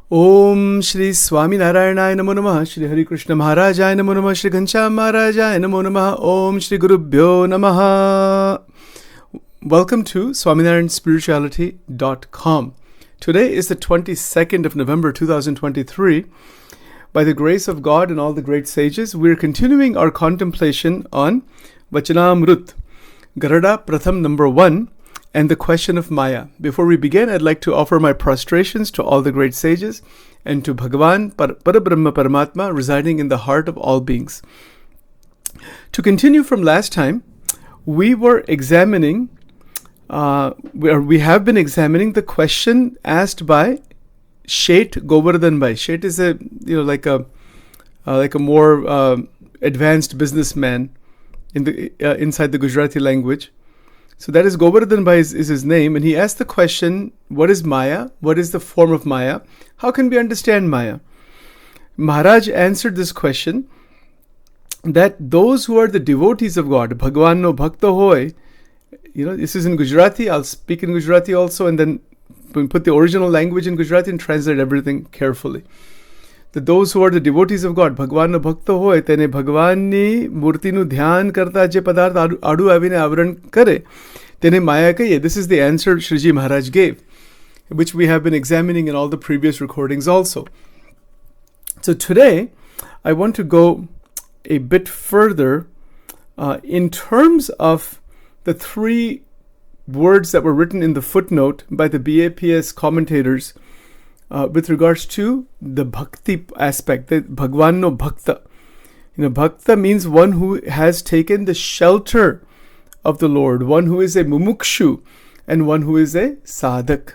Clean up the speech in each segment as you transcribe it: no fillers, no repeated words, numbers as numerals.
Om Shri Swaminarayan Namo Namah, Shri Hari Krishna Maharajaya Namo Namah, Shri Ghanshyam Maharajaya Namo Namah, Om Shri Gurubhyo Namaha. Welcome to SwaminarayanSpirituality.com. Today is the 22nd of November 2023. By the grace of God and all the great sages, we are continuing our contemplation on Vachanamrut, Garada Pratham number 1, and the question of Maya. Before we begin, I'd like to offer my prostrations to all the great sages and to Bhagavan Parabrahma Paramatma residing in the heart of all beings. To continue from last time, we were examining, we have been examining the question asked by Sheth Govardhan Bhai. Sheth is like a more advanced businessman in the inside the Gujarati language. So that is Govardhan Bhai is his name, and he asked the question, what is Maya? What is the form of Maya? How can we understand Maya? Maharaj answered this question that those who are the devotees of God, Bhagwan no Bhakta hoy, this is in Gujarati, I'll speak in Gujarati also, and then we put the original language in Gujarati and translate everything carefully. That those who are the devotees of God, Bhagwan no Bhakta hoy, તેને ભગવાનની મૂર્તિનું ધ્યાન કરતા જે પદાર્થ આડું આવીને આવરણ કરે, તેને માયા કહીએ. This is the answer Shriji Maharaj gave, which we have been examining in all the previous recordings also. So today, I want to go a bit further in terms of the three words that were written in the footnote by the BAPS commentators with regards to the bhakti aspect, the Bhagwan no Bhakta. Bhakta means one who has taken the shelter of the Lord, one who is a mumukshu, and one who is a sadhak.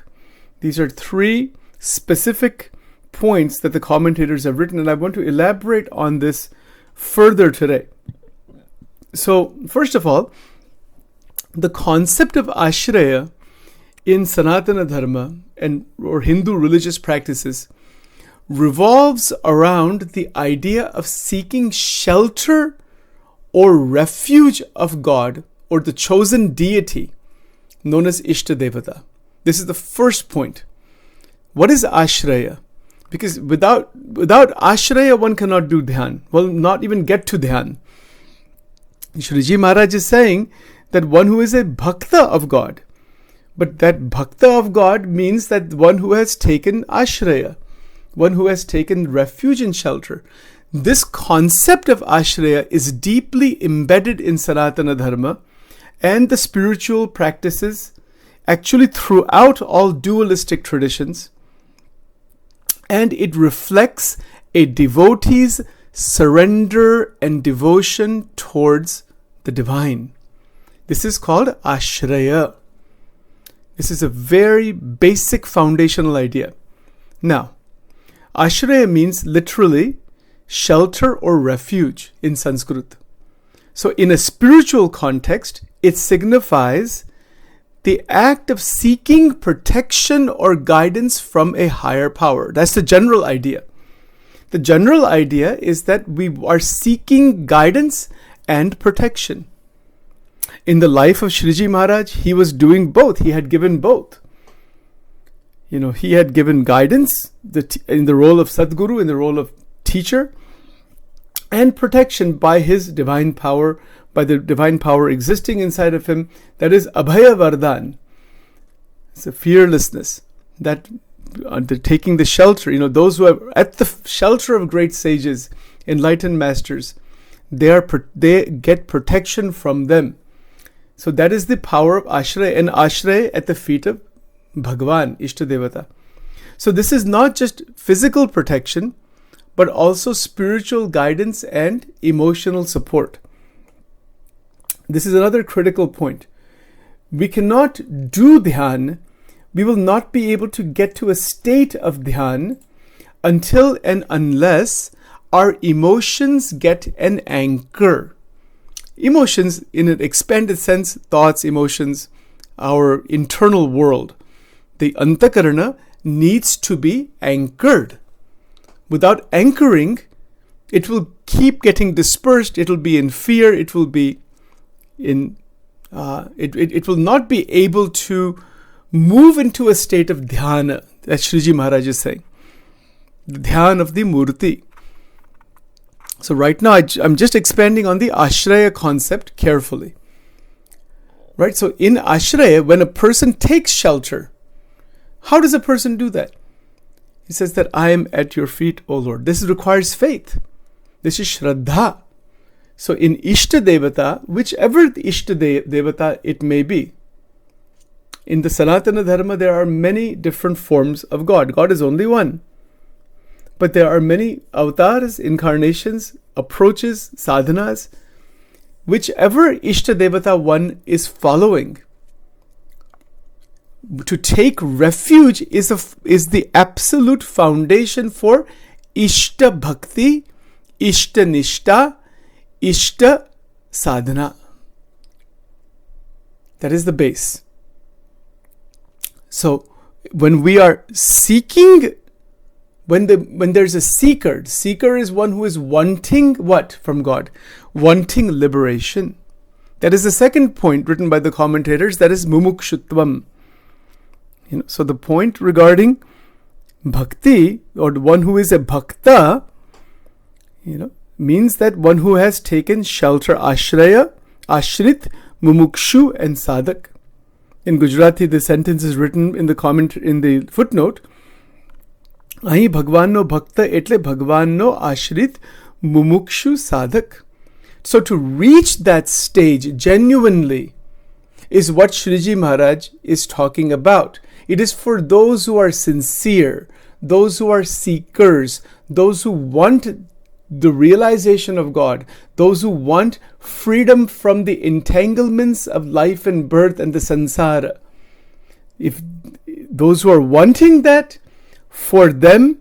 These are three specific points that the commentators have written, and I want to elaborate on this further today. So, first of all, the concept of ashraya in Sanatana Dharma or Hindu religious practices revolves around the idea of seeking shelter or refuge of God or the chosen deity known as Ishta Devata. This is the first point. What is ashraya? Because without ashraya one cannot do dhyan. Well, not even get to dhyan. Shriji Maharaj is saying that one who is a bhakta of God, but that bhakta of God means that one who has taken ashraya, one who has taken refuge and shelter. This concept of ashraya is deeply embedded in Sanatana Dharma and the spiritual practices, actually throughout all dualistic traditions, and it reflects a devotee's surrender and devotion towards the divine. This is called ashraya. This is a very basic foundational idea. Now, ashraya means literally shelter or refuge in Sanskrit. So in a spiritual context, it signifies the act of seeking protection or guidance from a higher power. That's the general idea. The general idea is that we are seeking guidance and protection. In the life of Shriji Maharaj, he was doing both. He had given both. He had given guidance in the role of Sadguru, in the role of teacher, and protection by his divine power, by the divine power existing inside of him. That is Abhaya Vardhan. It's a fearlessness, that taking the shelter. Those who are at the shelter of great sages, enlightened masters, they get protection from them. So that is the power of ashraya, and ashraya at the feet of Bhagwan, Ishta Devata. So this is not just physical protection, but also spiritual guidance and emotional support. This is another critical point. We cannot do dhyan, we will not be able to get to a state of dhyan until and unless our emotions get an anchor. Emotions, in an expanded sense, thoughts, emotions, our internal world. The antakarana needs to be anchored. Without anchoring, it will keep getting dispersed. It will be in fear. It will be in. It will not be able to move into a state of dhyana, as Shriji Maharaj is saying. the dhyan of the murti. So right now I'm just expanding on the ashraya concept carefully. Right? So in ashraya, when a person takes shelter, how does a person do that? He says that I am at your feet, O Lord. This requires faith. This is shraddha. So in Ishta Devata, whichever Ishta Devata it may be, in the Sanatana Dharma there are many different forms of God. God is only one. But there are many avatars, incarnations, approaches, sadhanas. Whichever Ishta Devata one is following, to take refuge is the absolute foundation for Ishta Bhakti, Ishta Nishta, Ishta Sadhana. That is the base. So when we are seeking, when there's a seeker is one who is wanting what from God? Wanting liberation. That is the second point written by the commentators, that is mumukshutvam. So the point regarding bhakti, or one who is a bhakta, means that one who has taken shelter, ashraya, ashrit, mumukshu, and sadak. In Gujarati, the sentence is written in the footnote. Ahi Bhagwan no bhakta etle Bhagwan no ashrit mumukshu sadak. So to reach that stage genuinely is what Shriji Maharaj is talking about. It is for those who are sincere, those who are seekers, those who want the realization of God, those who want freedom from the entanglements of life and birth and the sansara. If those who are wanting that, for them,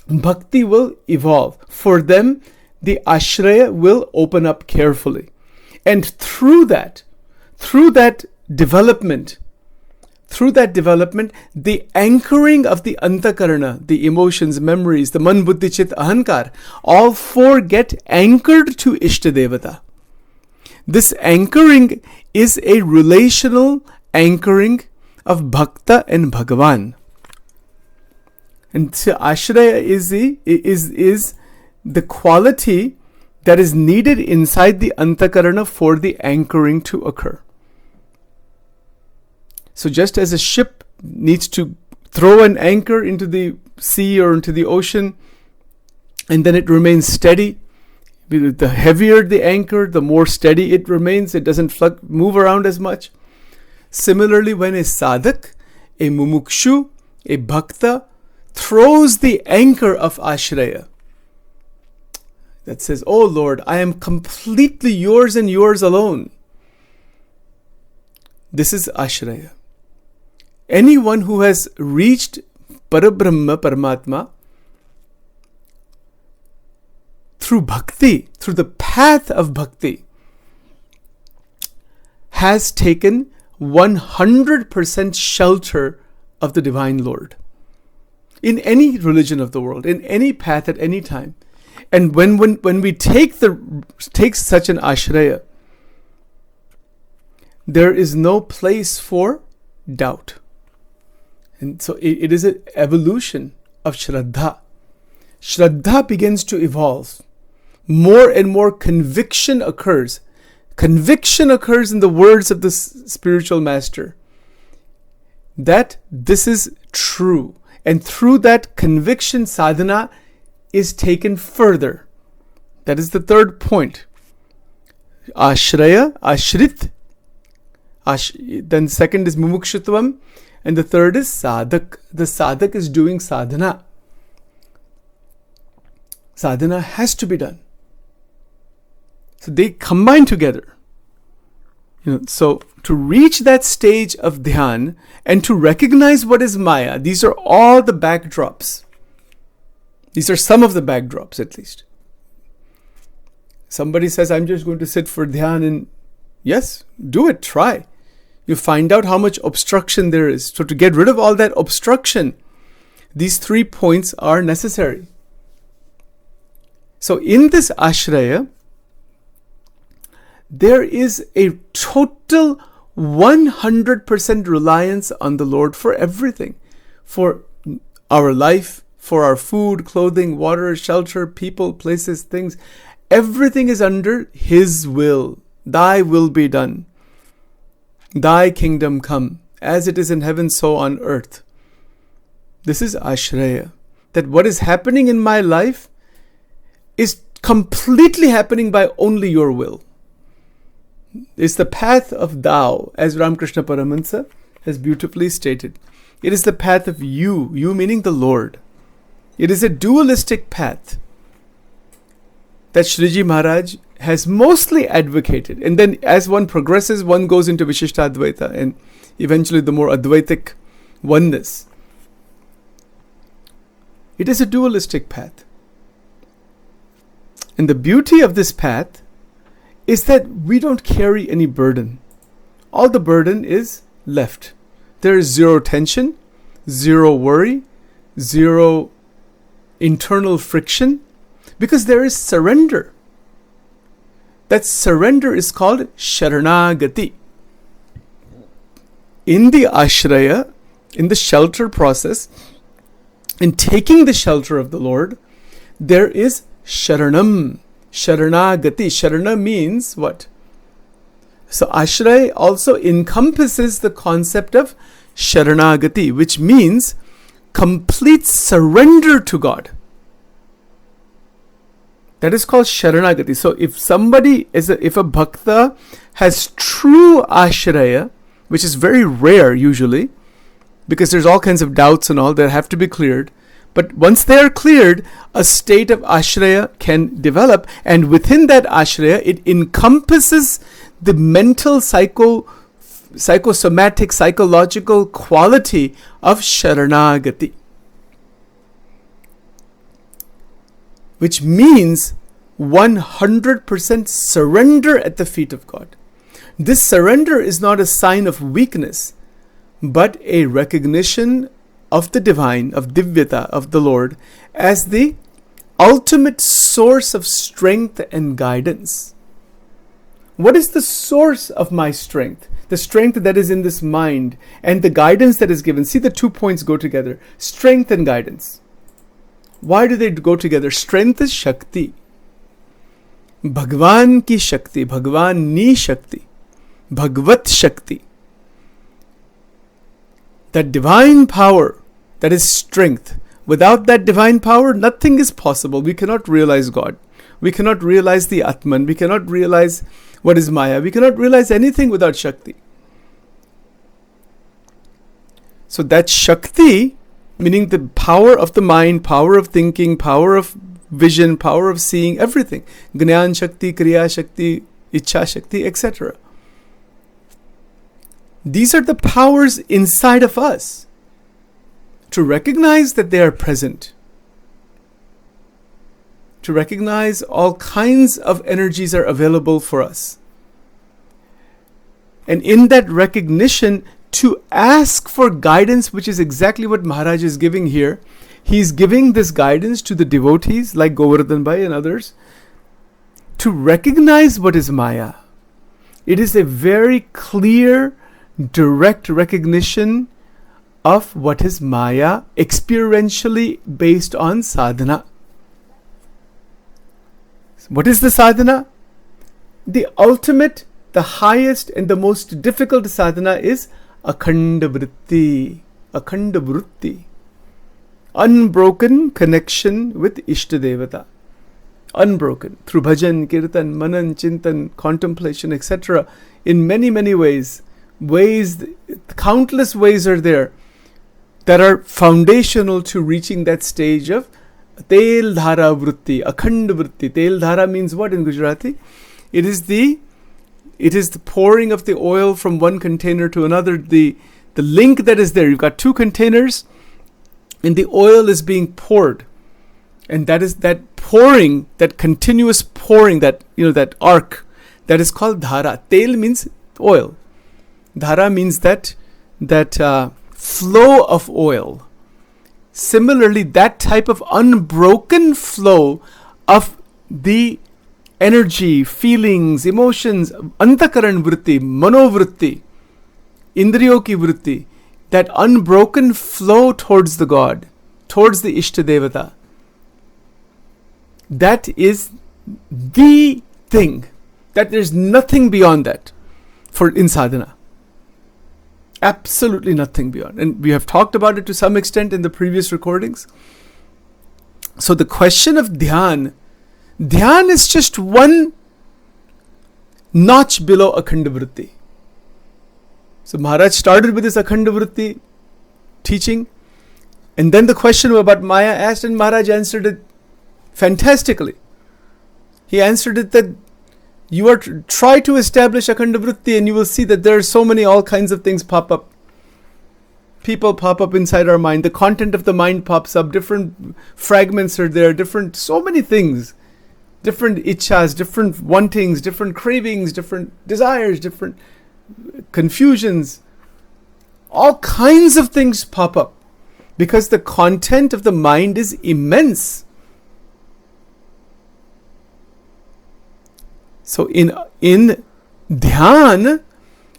bhakti will evolve. For them, the ashraya will open up carefully. And through that development, the anchoring of the antakarana, the emotions, memories, the man, buddhi, chit, ahankar, all four get anchored to Ishtadevata. This anchoring is a relational anchoring of Bhakta and Bhagavan. And so ashraya is the quality that is needed inside the antakarana for the anchoring to occur. So just as a ship needs to throw an anchor into the sea or into the ocean, and then it remains steady, the heavier the anchor, the more steady it remains, it doesn't move around as much. Similarly, when a sadhak, a mumukshu, a bhakta, throws the anchor of ashraya, that says, "Oh Lord, I am completely yours and yours alone." This is ashraya. Anyone who has reached Parabrahma, Paramatma, through bhakti, through the path of bhakti, has taken 100% shelter of the Divine Lord. In any religion of the world, in any path at any time. And when we take such an ashraya, there is no place for doubt. And so it is an evolution of Shraddha. Shraddha begins to evolve. More and more conviction occurs. Conviction occurs in the words of the spiritual master that this is true. And through that conviction, sadhana is taken further. That is the third point. Ashraya, ashrit. Then second is mumukshutvam. And the third is sadhak. The sadhak is doing sadhana. Sadhana has to be done. So they combine together. So to reach that stage of dhyan and to recognize what is Maya, these are all the backdrops. These are some of the backdrops at least. Somebody says, I'm just going to sit for dhyan, and yes, do it, try. You find out how much obstruction there is. So to get rid of all that obstruction, these 3 points are necessary. So in this ashraya, there is a total 100% reliance on the Lord for everything. For Our life, for our food, clothing, water, shelter, people, places, things, everything is under His will. Thy will be done. Thy kingdom come. As it is in heaven, so on earth. This is Ashraya. That what is happening in my life is completely happening by only your will. It's the path of thou, as Ramakrishna Paramahansa has beautifully stated. It is the path of you meaning the Lord. It is a dualistic path that Shriji Maharaj has mostly advocated. And then as one progresses, one goes into Vishishtadvaita and eventually the more Advaitic oneness. It is a dualistic path. And the beauty of this path is that we don't carry any burden. All the burden is left. There is zero tension, zero worry, zero internal friction, because there is surrender. That surrender is called Sharanagati. In the Ashraya, in the shelter process, in taking the shelter of the Lord, there is Sharanam, Sharanagati. Sharana means what? So Ashraya also encompasses the concept of Sharanagati, which means complete surrender to God. That is called Sharanagati. So if somebody if a bhakta has true Ashraya, which is very rare usually, because there's all kinds of doubts and all that have to be cleared. But once they are cleared, a state of Ashraya can develop, and within that Ashraya, it encompasses the mental, psychosomatic, psychological quality of Sharanagati. Which means 100% surrender at the feet of God. This surrender is not a sign of weakness, but a recognition of the divine, of Divyata, of the Lord, as the ultimate source of strength and guidance. What is the source of my strength? The strength that is in this mind and the guidance that is given. See, the 2 points go together. Strength and guidance. Why do they go together? Strength is Shakti. Bhagwan ki Shakti. Bhagwan ni Shakti. Bhagvat Shakti. That divine power, that is strength. Without that divine power, nothing is possible. We cannot realize God. We cannot realize the Atman. We cannot realize what is Maya. We cannot realize anything without Shakti. So that Shakti, meaning the power of the mind, power of thinking, power of vision, power of seeing, everything. Gnan Shakti, Kriya Shakti, Ichha Shakti, etc. These are the powers inside of us. To recognize that they are present. To recognize all kinds of energies are available for us. And in that recognition, to ask for guidance, which is exactly what Maharaj is giving here. He's giving this guidance to the devotees like Govardhan Bhai and others to recognize what is Maya. It is a very clear, direct recognition of what is Maya, experientially based on sadhana. What is the sadhana? The ultimate, the highest and the most difficult sadhana is Akhanda Vritti. Akhanda Vritti. Unbroken connection with Ishtadevata. Unbroken. Through bhajan, kirtan, manan, chintan, contemplation, etc. In many, many ways. Countless ways are there that are foundational to reaching that stage of Tel Dhara Vritti, Akhanda Vritti. Tel Dhara means what in Gujarati? It is the pouring of the oil from one container to another. The link that is there. You've got two containers and the oil is being poured. And that is that pouring, that continuous pouring, that arc, that is called dhara. Tel means oil. Dhara means that flow of oil. Similarly, that type of unbroken flow of the energy, feelings, emotions, antakaran vritti, manovritti, indriyo ki vritti, that unbroken flow towards the God, towards the Ishta Devata. That is the thing. That there's nothing beyond that in sadhana. Absolutely nothing beyond. And we have talked about it to some extent in the previous recordings. So the question of dhyan is just one notch below Akhanda Vritti. So Maharaj started with this Akhanda Vritti teaching, and then the question about Maya asked, and Maharaj answered it fantastically. He answered it that you are try to establish Akhanda Vritti, and you will see that there are so many, all kinds of things pop up. People pop up inside our mind. The content of the mind pops up. Different fragments are there. So many things. Different ichhas, different wantings, different cravings, different desires, different confusions. All kinds of things pop up because the content of the mind is immense. So in dhyan,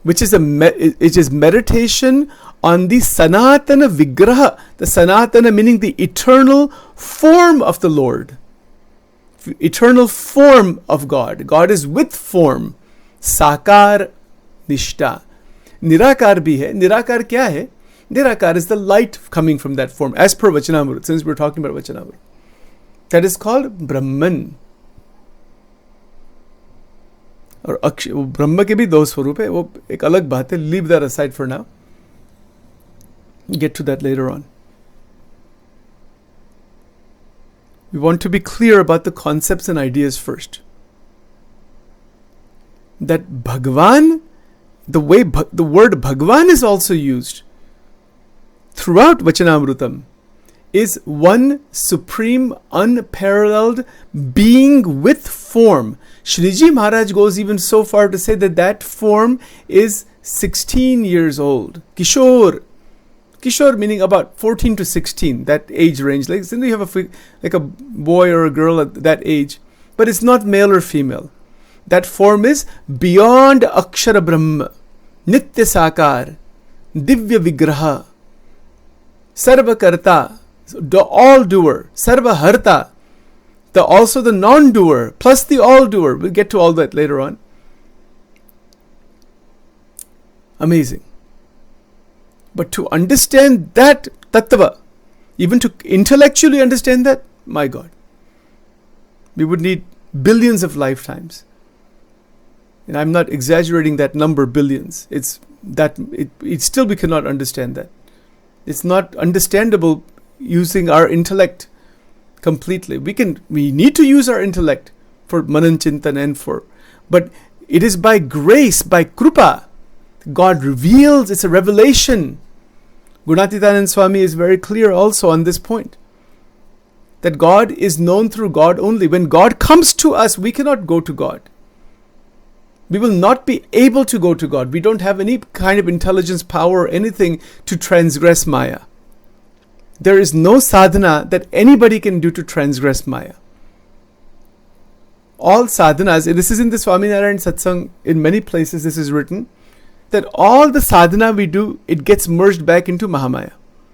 which is it is meditation on the sanatana vigraha, the sanatana meaning the eternal form of the Lord, eternal form of God. God is with form, sakar nishta. Nirakar bhi hai. Nirakar kya hai? Nirakar is the light coming from that form, as per Vachanamrut, since we're talking about Vachanamrut. That is called Brahman. और ब्रह्म के भी 2 स्वरूप है, वो एक अलग बात है. Leave that aside for now. Get to that later on. We want to be clear about the concepts and ideas first. That Bhagavan, the way the word Bhagavan is also used throughout Vachanamrutam, is one supreme, unparalleled being with form. Shriji Maharaj goes even so far to say that form is 16 years old. Kishore meaning about 14 to 16, that age range. Like you have a boy or a girl at that age, but it's not male or female. That form is beyond Akshara Brahma, Nitya Sakar, Divya Vigraha, Sarva Karta, the all-doer, Sarva Harta, also the non-doer, plus the all-doer. We'll get to all that later on. Amazing. But to understand that tattva, even to intellectually understand that, my God, we would need billions of lifetimes. And I'm not exaggerating that number, billions. It's still we cannot understand that. It's not understandable using our intellect completely. We need to use our intellect for manan chintan but it is by grace, by krupa. God reveals, it's a revelation. Gunatitanand Swami is very clear also on this point. That God is known through God only. When God comes to us, we cannot go to God. We will not be able to go to God. We don't have any kind of intelligence, power, or anything to transgress Maya. There is no sadhana that anybody can do to transgress Maya. All sadhanas, this is in the Swaminarayan satsang, in many places this is written, that all the sadhana we do, it gets merged back into Mahamaya.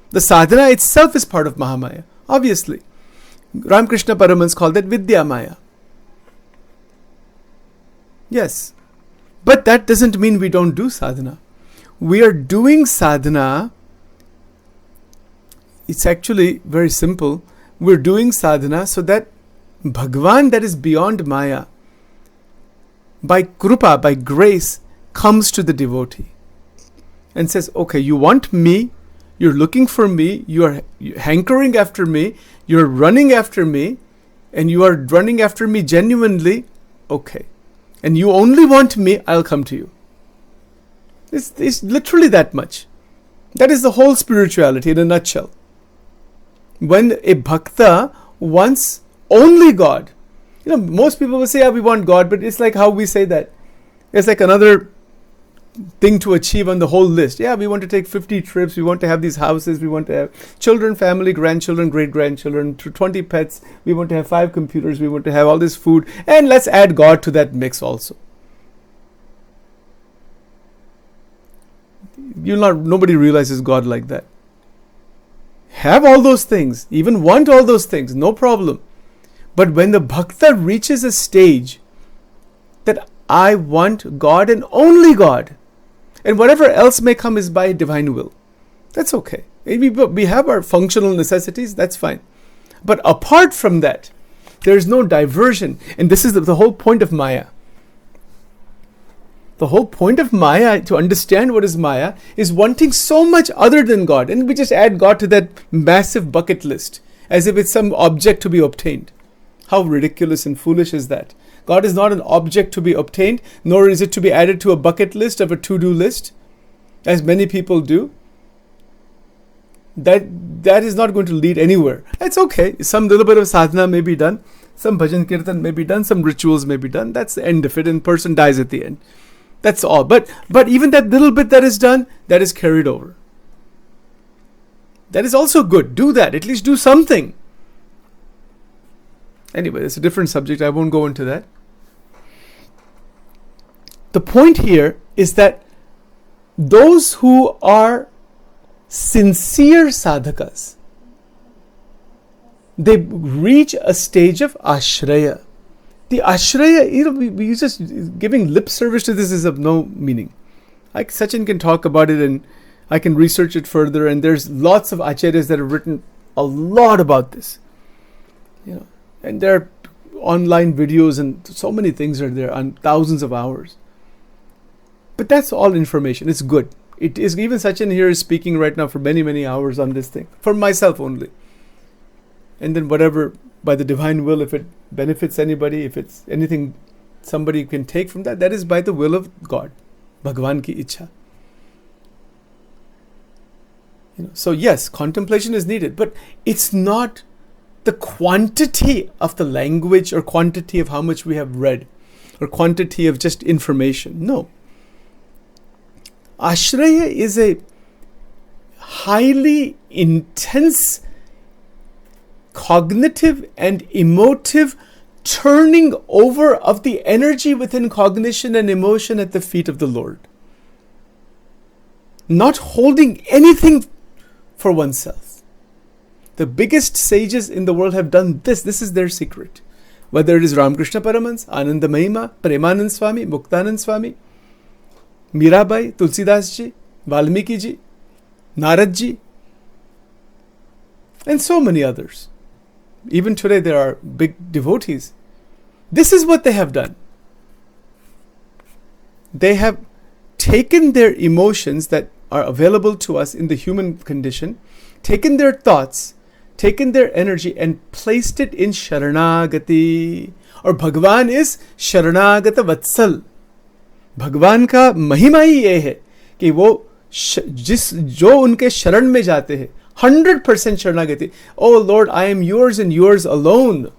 The sadhana itself is part of Mahamaya, obviously. Ramakrishna Paramans called that Vidya Maya. Yes. But that doesn't mean we don't do sadhana. We are doing sadhana. It's actually very simple. We're doing sadhana so that Bhagavan, that is beyond Maya, by krupa, by grace, comes to the devotee and says, okay, you want me, you're looking for me, you're hankering after me, you're running after me, and you are running after me genuinely, okay. And you only want me, I'll come to you. It's literally that much. That is the whole spirituality in a nutshell. When a bhakta wants only God, most people will say, yeah, we want God, but it's like how we say that. It's like another thing to achieve on the whole list. Yeah, we want to take 50 trips, we want to have these houses, we want to have children, family, grandchildren, great-grandchildren, 20 pets, we want to have 5 computers, we want to have all this food, and let's add God to that mix also. Nobody realizes God like that. have all those things, even want all those things, no problem. But when the bhakta reaches a stage that I want God and only God, and whatever else may come is by divine will, that's okay. We have our functional necessities, that's fine. But apart from that, there is no diversion. And this is the whole point of Maya. The whole point of Maya, to understand what is Maya, is wanting so much other than God. And we just add God to that massive bucket list, as if it's some object to be obtained. How ridiculous and foolish is that? God is not an object to be obtained, nor is it to be added to a bucket list of a to-do list, as many people do. That is not going to lead anywhere. That's okay. Some little bit of sadhana may be done, some bhajan kirtan may be done, some rituals may be done. That's the end of it, and person dies at the end. That's all. But even that little bit that is done, that is carried over. That is also good. Do that. At least do something. Anyway, it's a different subject. I won't go into that. The point here is that those who are sincere sadhakas, they reach a stage of ashraya. The ashraya, we just giving lip service to this is of no meaning. Sachin can talk about it, and I can research it further, and there's lots of acharyas that have written a lot about this. And there are online videos, and so many things are there on thousands of hours. But that's all information. It's good. It is, even Sachin here is speaking right now for many, many hours on this thing, for myself only. And then whatever, by the divine will, if it benefits anybody, if it's anything somebody can take from that, that is by the will of God. Bhagwan ki ichha. So yes, contemplation is needed, but it's not the quantity of the language or quantity of how much we have read or quantity of just information. No. Ashraya is a highly intense cognitive and emotive turning over of the energy within cognition and emotion at the feet of the Lord. Not holding anything for oneself. The biggest sages in the world have done this. This is their secret. Whether it is Ramakrishna Paramhans, Ananda Mahima, Premanand Swami, Muktanand Swami, Mirabai, Tulsidas Ji, Valmiki Ji, Narad Ji, and so many others. Even today there are big devotees. This is what they have done. They have taken their emotions that are available to us in the human condition, taken their thoughts, taken their energy and placed it in Sharanagati. Or Bhagwan is Sharanagata Vatsal. भगवान का महिमा ही ये है कि वो जो उनके शरण में जाते हैं 100% शरणागति. Oh Lord, I am yours and yours alone.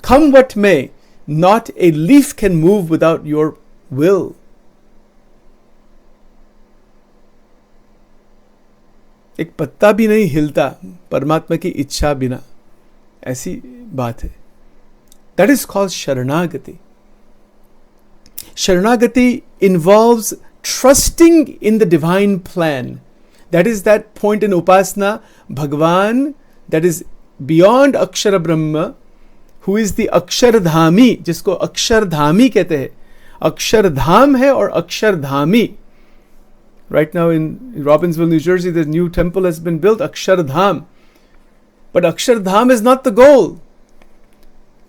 Come what may, not a leaf can move without your will. एक पत्ता भी नहीं हिलता परमात्मा की इच्छा बिना. ऐसी बात है. That is called Sharanagati. Sharanagati involves trusting in the divine plan. That is that point in Upasana, Bhagwan, that is beyond Akshara Brahma, who is the Akshardhami, जिसको Akshardhami कहते हैं. Akshardham है और Akshardhami. Right now in Robbinsville, New Jersey, the new temple has been built, Akshardham. But Akshardham is not the goal.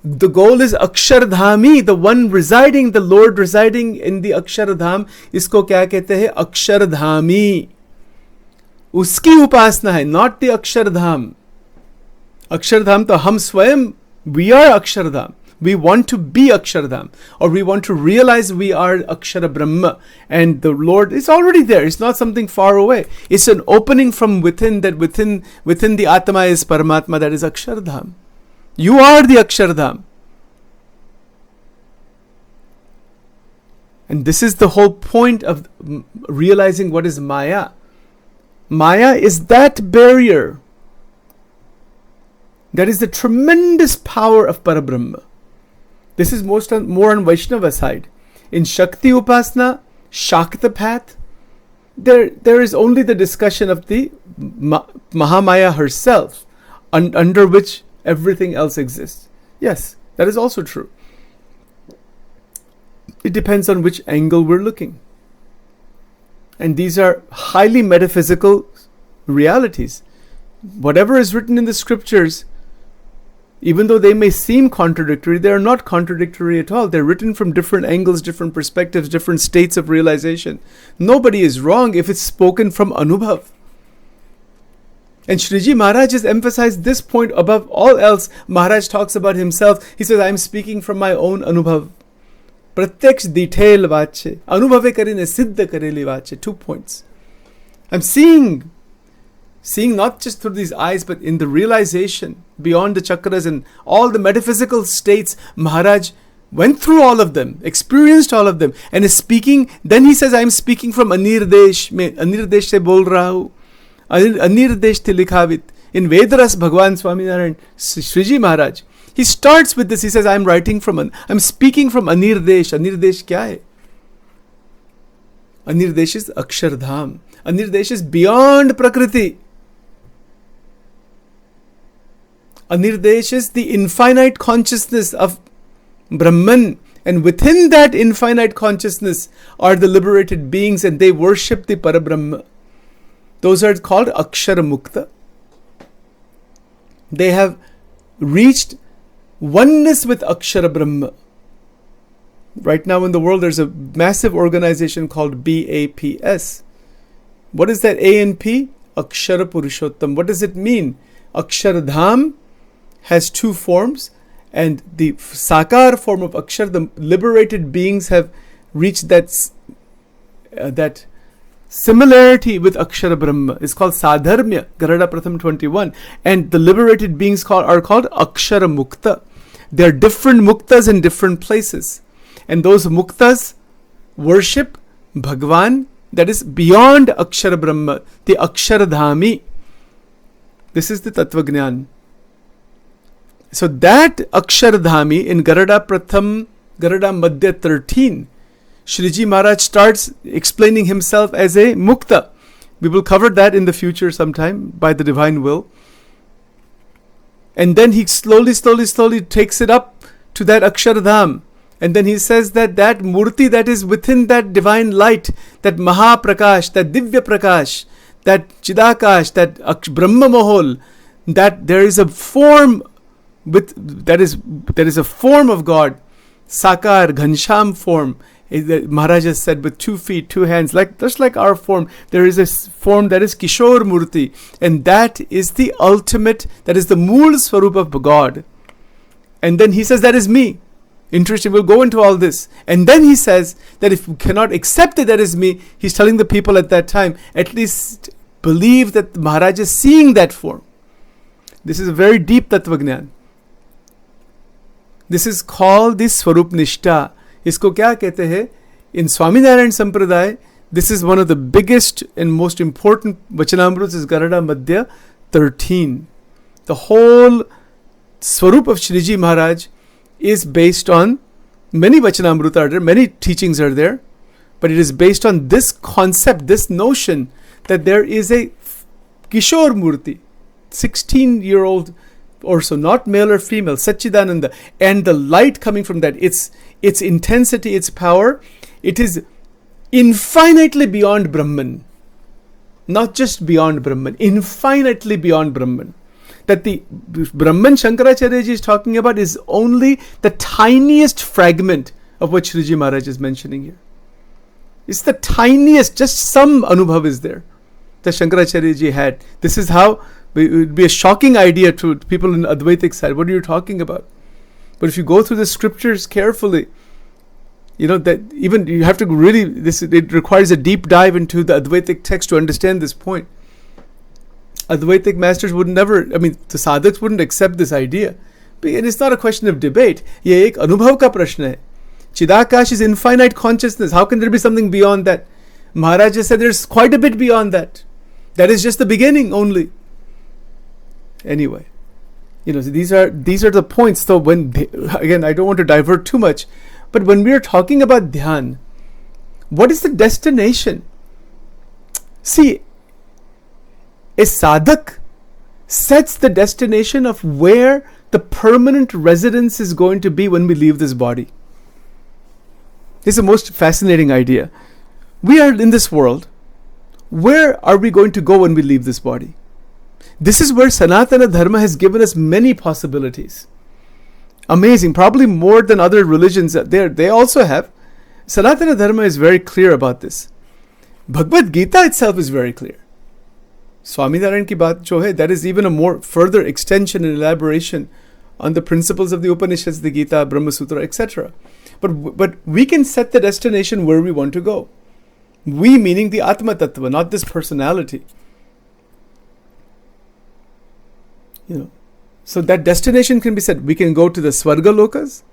The goal is Akshardhami, the one residing, the Lord residing in the Akshardham. इसको क्या कहते हैं? Akshardhami. उसकी उपासना है, not the Akshardham. Akshardham तो हम स्वयं, we are Akshardham. We want to be Akshardham, or we want to realize we are Akshara Brahma, and the Lord is already there. It's not something far away. It's an opening from within, that within the Atma is Paramatma, that is Akshardham. You are the Akshardham. And this is the whole point of realizing what is Maya. Maya is that barrier. That is the tremendous power of Parabrahma. This is more on Vaishnava side. In Shakti Upasana, Shakta path, there is only the discussion of the Mahamaya herself, under which everything else exists. Yes, that is also true. It depends on which angle we're looking. And these are highly metaphysical realities. Whatever is written in the scriptures, even though they may seem contradictory, they are not contradictory at all. They're written from different angles, different perspectives, different states of realization. Nobody is wrong if it's spoken from Anubhav. And Shriji Maharaj has emphasized this point above all else. Maharaj talks about himself. He says, I am speaking from my own Anubhav. Pratyaksh detail vache. Anubhave karine siddha kareli vache. 2 points. I'm seeing not just through these eyes, but in the realization beyond the chakras and all the metaphysical states. Maharaj went through all of them, experienced all of them, and is speaking. Then he says, I am speaking from Anirdesh. Anirdesh se bol raha hu. Anirdesh te likhavit. In Vedras, Bhagwan Swaminarayan, Sriji Maharaj, he starts with this. He says, I'm speaking from Anirdesh. Anirdesh kya hai? Anirdesh is Akshardham. Anirdesh is beyond Prakriti. Anirdesh is the infinite consciousness of Brahman. And within that infinite consciousness are the liberated beings, and they worship the Parabrahma. Those are called Akshara Mukta. They have reached oneness with Akshara Brahma. Right now in the world there's a massive organization called BAPS. What is that A and P? Akshara Purushottam. What does it mean? Akshardham has 2 forms, and the Sakar form of Akshar, the liberated beings have reached that similarity with Akshara Brahma. It's called Sadharmya, Garada Pratham 21. And the liberated beings are called Akshara Mukta. There are different Muktas in different places. And those Muktas worship Bhagwan, that is beyond Akshara Brahma, the Akshara Dhami. This is the Tattvagnan. So that Akshara Dhami in Garada Pratham, Garada Madhya 13, Shriji Maharaj starts explaining himself as a Mukta. We will cover that in the future sometime by the divine will. And then he slowly takes it up to that Akshardham. And then he says that Murti that is within that divine light, that Mahaprakash, that Divya Prakash, that Chidakash, that Brahma Mohol, that there is a form that is a form of God, Sakar, Ghansham form. Maharaj has said with 2 feet, 2 hands, just like our form, there is a form that is Kishore Murti, and that is the ultimate, that is the Mool Swarup of God. And then he says, that is me. Interesting, we'll go into all this. And then he says that if you cannot accept that is me, he's telling the people at that time, at least believe that Maharaj is seeing that form. This is a very deep Tattvagnan. This is called the Swarup Nishtha. इसको क्या कहते हैं? In Swaminarayan Sampradaya, this is one of the biggest and most important Vachanamruts is Garada Madhya 13. The whole Swarup of Shriji Maharaj is based on many Vachanamruta are there, many teachings are there, but it is based on this concept, this notion that there is a Kishore Murti, 16-year-old or so, not male or female, Satchidananda, and the light coming from that, its intensity, its power, it is infinitely beyond Brahman. Not just beyond Brahman, infinitely beyond Brahman. That the Brahman Shankaracharya ji is talking about is only the tiniest fragment of what Shriji Maharaj is mentioning here. It's the tiniest, just some Anubhav is there that Shankaracharya ji had. This is how it would be a shocking idea to people in Advaitic side. What are you talking about? But if you go through the scriptures carefully, you know that even you have to really, it requires a deep dive into the Advaitic text to understand this point. Advaitic masters would never, the sadhaks wouldn't accept this idea. And it's not a question of debate. Ye ek anubhav ka prashna hai. Chidakash is infinite consciousness. How can there be something beyond that? Maharaj said there's quite a bit beyond that. That is just the beginning only. Anyway, these are the points. So again, I don't want to divert too much, but when we are talking about dhyan, what is the destination? See, a sadhak sets the destination of where the permanent residence is going to be when we leave this body. This is the most fascinating idea. We are in this world. Where are we going to go when we leave this body? This is where Sanatana Dharma has given us many possibilities. Amazing, probably more than other religions they also have. Sanatana Dharma is very clear about this. Bhagavad Gita itself is very clear. Swaminarayan ki baat jo hai, that is even a more further extension and elaboration on the principles of the Upanishads, the Gita, Brahma Sutra, etc. But we can set the destination where we want to go. We meaning the Atma Tattva, not this personality. So that destination can be set. We can go to the Swarga Lokas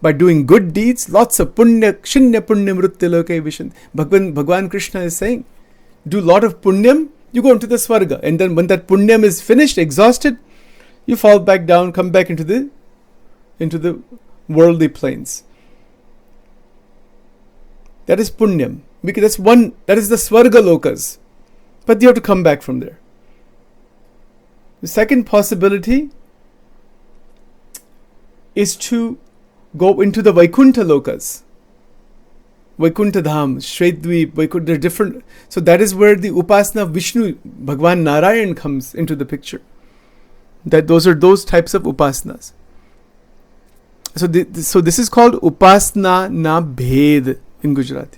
by doing good deeds. Lots of punya, kshinya punya mritya loke vishan. Bhagwan Krishna is saying, do a lot of punyam, you go into the Swarga. And then when that punyam is finished, exhausted, you fall back down, come back into the worldly planes. That is punyam. That is the Swarga Lokas. But you have to come back from there. The second possibility is to go into the Vaikuntha Lokas. Vaikuntha Dham, Shredvip, Vaikuntha, they're different. So that is where the Upasana of Vishnu, Bhagwan Narayan comes into the picture. Those are those types of Upasanas. So this is called Upasana na Bhed in Gujarati.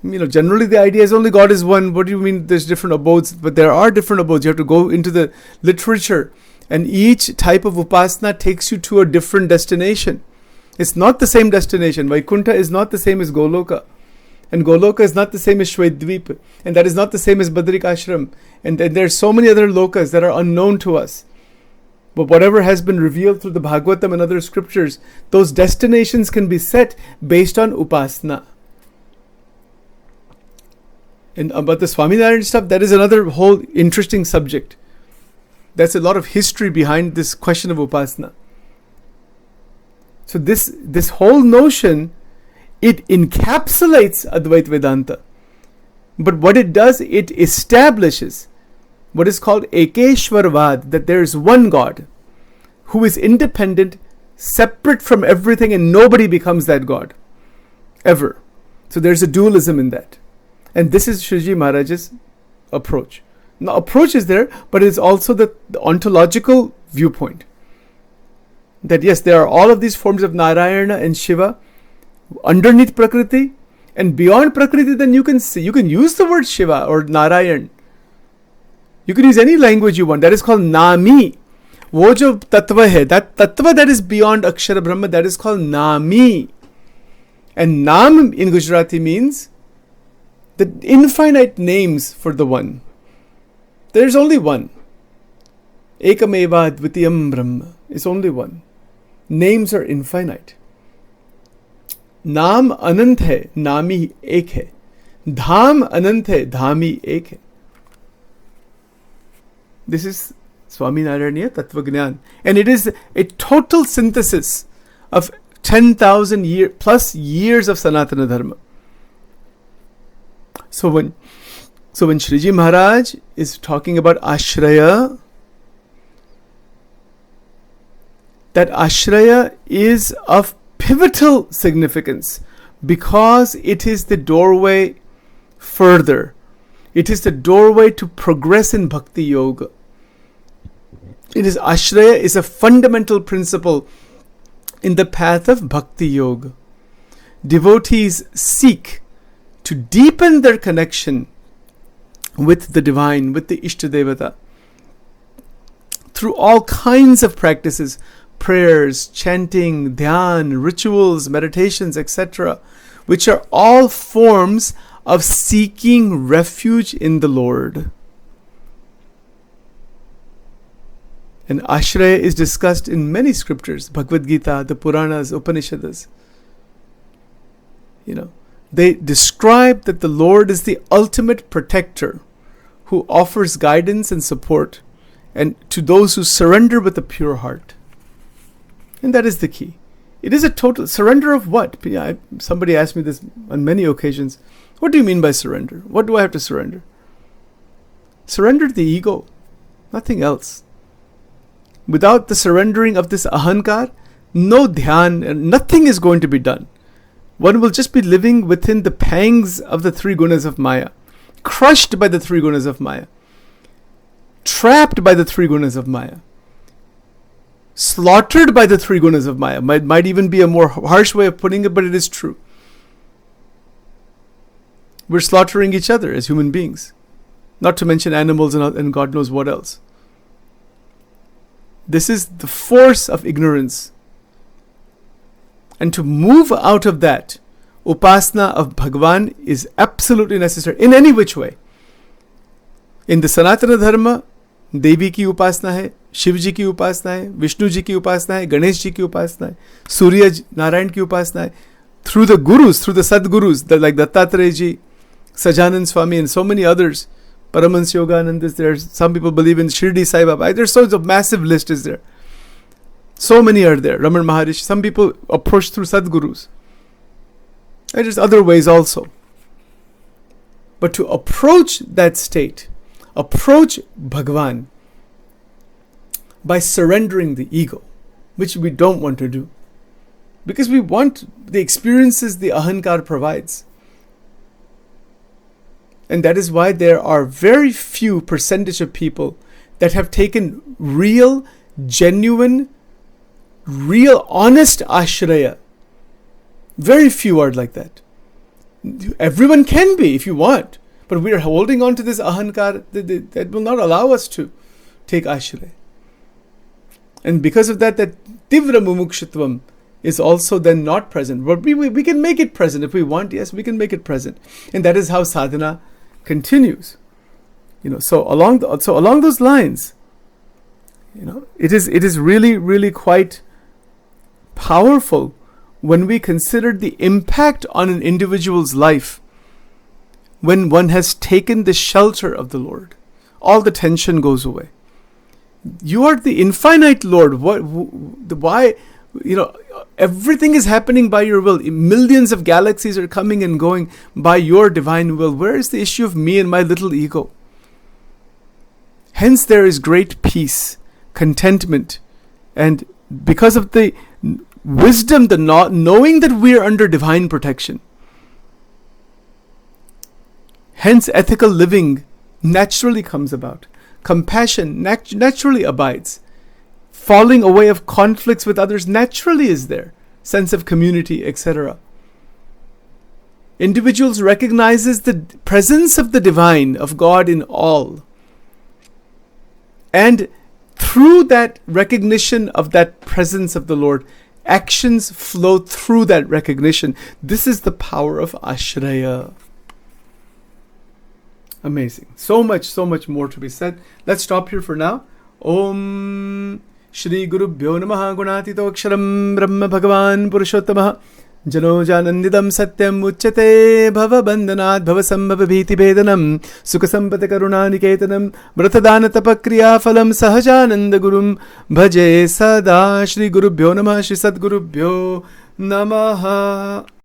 Generally the idea is only God is one. What do you mean there's different abodes? But there are different abodes. You have to go into the literature, and each type of upasana takes you to a different destination. It's not the same destination. Vaikuntha is not the same as Goloka, and Goloka is not the same as Shvedvip, and that is not the same as Badrik Ashram, and there are so many other lokas that are unknown to us. But whatever has been revealed through the Bhagavatam and other scriptures, those destinations can be set based on upasana. And about the Swaminarayan stuff, that is another whole interesting subject. That's a lot of history behind this question of upasana. So this whole notion, it encapsulates Advaita Vedanta. But what it does, it establishes what is called Ekeshwarvad, that there is one God who is independent, separate from everything, and nobody becomes that God. Ever. So there's a dualism in that. And this is Sriji Maharaj's approach. Now, approach is there, but it's also the ontological viewpoint. That yes, there are all of these forms of Narayana and Shiva underneath Prakriti, and beyond Prakriti, then you can use the word Shiva or Narayan. You can use any language you want. That is called Nami. Wo jo tattva hai, that tattva that is beyond Akshara Brahma, that is called Nami. And Nam in Gujarati means the infinite names for the one. There's only one. Ekameva Dvitiyam Brahma. It's only one. Names are infinite. Naam anant hai, Nami ek hai. Dham anant hai, Dhami ek hai. This is Swaminarayan Tattva Gnan. And it is a total synthesis of 10,000 plus years of Sanatana Dharma. So when Shriji Maharaj is talking about Ashraya, that Ashraya is of pivotal significance because it is the doorway further. It is the doorway to progress in Bhakti Yoga. Ashraya is a fundamental principle in the path of Bhakti Yoga. Devotees seek to deepen their connection with the divine, with the Ishtadevata, through all kinds of practices, prayers, chanting, dhyan, rituals, meditations, etc., which are all forms of seeking refuge in the Lord. And Ashraya is discussed in many scriptures, Bhagavad Gita, the Puranas, Upanishads. They describe that the Lord is the ultimate protector who offers guidance and support and to those who surrender with a pure heart. And that is the key. It is a total surrender of what? Somebody asked me this on many occasions. What do you mean by surrender? What do I have to surrender? Surrender the ego, nothing else. Without the surrendering of this ahankar, no dhyan, nothing is going to be done. One will just be living within the pangs of the three gunas of Maya, crushed by the three gunas of Maya, trapped by the three gunas of Maya, slaughtered by the three gunas of Maya. Might even be a more harsh way of putting it, but it is true. We're slaughtering each other as human beings, not to mention animals and God knows what else. This is the force of ignorance. And to move out of that, upasana of Bhagavan is absolutely necessary in any which way. In the Sanatana Dharma, Devi ki upasana hai, Shiv ji ki upasana hai, Vishnu ji ki upasana hai, Ganesh ji ki upasana hai, Surya Narayan ki upasana hai. Through the gurus, through the Sadgurus, like Dattatreya ji, Sajanand Swami and so many others, Paramahansa Yogananda is there. Some people believe in Shirdi Sai Baba. There's such a massive list is there. So many are there. Raman Maharishi. Some people approach through Sadgurus. And there's other ways also. But to approach that state, approach Bhagavan by surrendering the ego, which we don't want to do. Because we want the experiences the ahankar provides. And that is why there are very few percentage of people that have taken real, genuine, real, honest ashraya. Very few are like that. Everyone can be if you want, but we are holding on to this ahankar that will not allow us to take ashraya. And because of that tivra mumukshutvam is also then not present. But we can make it present if we want. Yes, we can make it present. And that is how sadhana continues. So along those lines, it is really quite powerful when we consider the impact on an individual's life when one has taken the shelter of the Lord. All the tension goes away. You are the infinite Lord. Why? Everything is happening by your will. Millions of galaxies are coming and going by your divine will. Where is the issue of me and my little ego? Hence there is great peace, contentment, and because of the wisdom, the knowing that we are under divine protection. Hence ethical living naturally comes about. Compassion naturally abides. Falling away of conflicts with others naturally is there. Sense of community, etc. Individuals recognizes the presence of the divine, of God in all. And through that recognition of that presence of the Lord, actions flow through that recognition. This is the power of ashraya. Amazing. So much more to be said. Let's stop here for now. Om Shri Gurubhyo Namaha Gunatito Aksharam Brahma Bhagavan Purushottamah Jano Janandidam Satyam Uchyate Bhava Bandhanat Bhava Sambhava Bhiti Bedanam Sukha Sampata Karuna Niketanam Vratadana Tapakriya Phalam Sahajananda Gurum Bhaje Sada. Shri Gurubhyo Namaha Shri Sadgurubhyo Namaha.